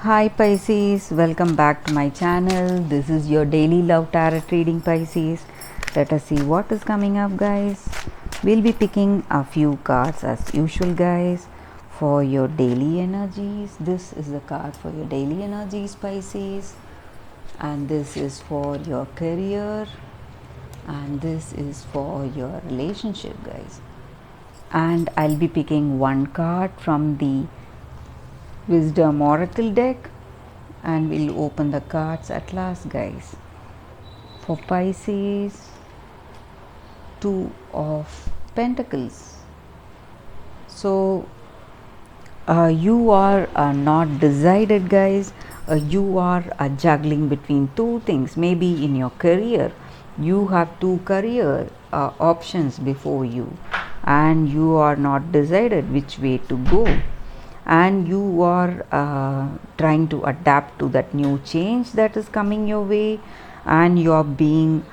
Hi Pisces, welcome back to my channel. This is your daily love tarot reading, Pisces. Let us see what is coming up, guys. We'll be picking a few cards as usual, guys, for your daily energies. This is the card for your daily energies, Pisces, and this is for your career, and this is for your relationship, guys. And I'll be picking one card from the Wisdom Oracle deck, and we'll open the cards at last, guys. For Pisces, Two of Pentacles. So you are not decided, guys. You are juggling between two things. Maybe in your career you have two career options before you, and you are not decided which way to go, and you are trying to adapt to that new change that is coming your way, and you are being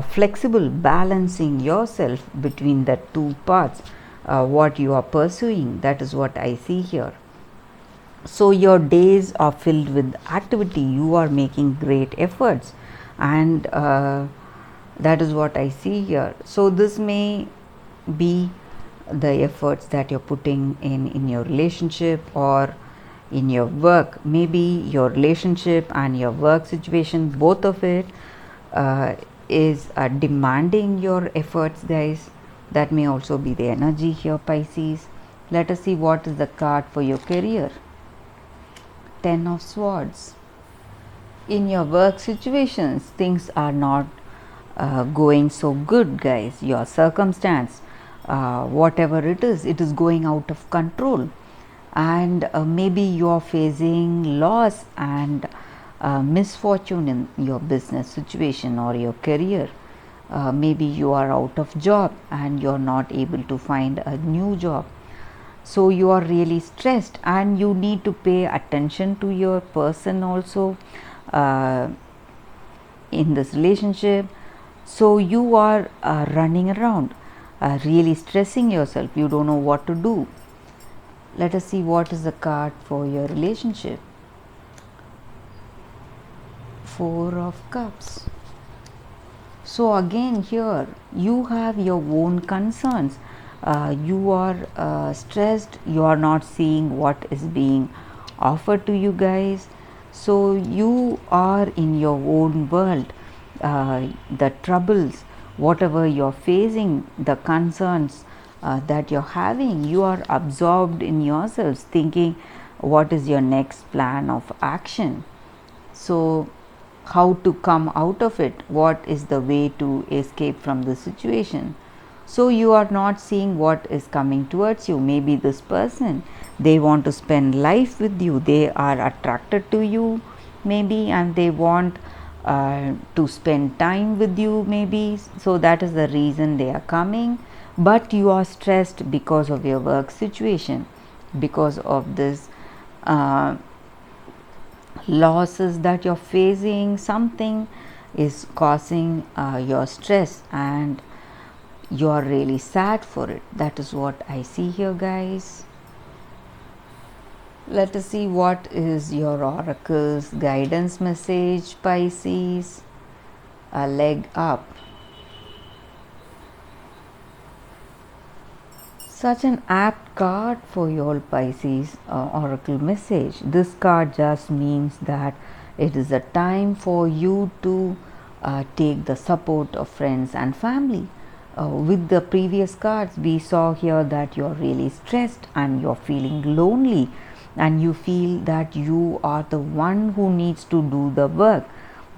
flexible, balancing yourself between the two paths, what you are pursuing. That is what I see here. So your days are filled with activity, you are making great efforts, and that is what I see here. So this may be the efforts that you're putting in your relationship or in your work. Maybe your relationship and your work situation, both of it is demanding your efforts, guys. That may also be the energy here, Pisces. Let us see what is the card for your career. Ten of Swords. In your work situations, things are not going so good, guys. Your circumstance, whatever it is going out of control, and maybe you are facing loss and misfortune in your business situation or your career. Maybe you are out of job and you're not able to find a new job, so you are really stressed, and you need to pay attention to your person also uh, in this relationship. So you are running around, really stressing yourself. You don't know what to do. Let us see what is the card for your relationship. Four of Cups. So again here you have your own concerns. You are stressed, you are not seeing what is being offered to you, guys. So you are in your own world. The troubles, whatever you're facing, the concerns that you're having, you are absorbed in yourselves, thinking what is your next plan of action. So how to come out of it, what is the way to escape from the situation. So you are not seeing what is coming towards you. Maybe this person, they want to spend life with you, they are attracted to you maybe, and they want to spend time with you maybe. So that is the reason they are coming, but you are stressed because of your work situation, because of this losses that you're facing. Something is causing your stress, and you're really sad for it. That is what I see here, guys. Let us see what is your oracle's guidance message, Pisces. A leg up. Such an apt card for your Pisces oracle message. This card just means that it is a time for you to take the support of friends and family. With the previous cards, we saw here that you're really stressed and you're feeling lonely, and you feel that you are the one who needs to do the work.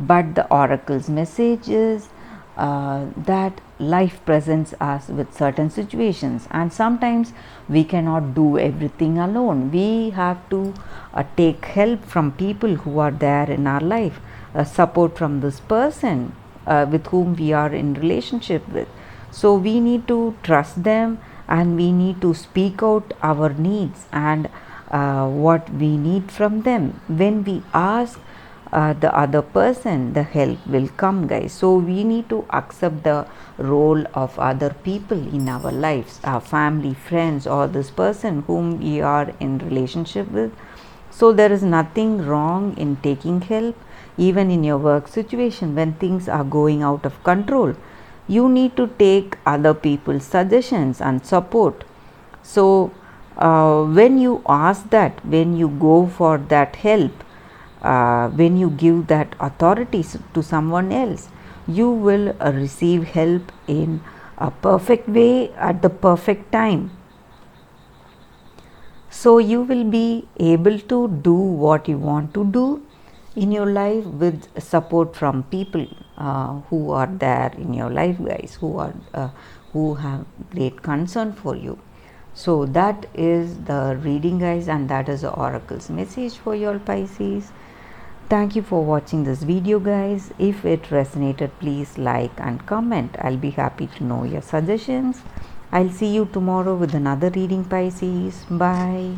But the oracle's message is that life presents us with certain situations, and sometimes we cannot do everything alone. We have to take help from people who are there in our life, support from this person with whom we are in relationship with. So we need to trust them, and we need to speak out our needs and what we need from them. When we ask the other person, the help will come, guys. So we need to accept the role of other people in our lives, our family, friends, or this person whom we are in relationship with. So there is nothing wrong in taking help, even in your work situation when things are going out of control. You need to take other people's suggestions and support. So when you ask that, when you go for that help, when you give that authority to someone else, you will receive help in a perfect way at the perfect time. So you will be able to do what you want to do in your life with support from people who are there in your life, guys, who have great concern for you. So that is the reading, guys, and that is the oracle's message for your Pisces. Thank you for watching this video, guys. If it resonated, please like and comment. I'll be happy to know your suggestions. I'll see you tomorrow with another reading, Pisces. Bye.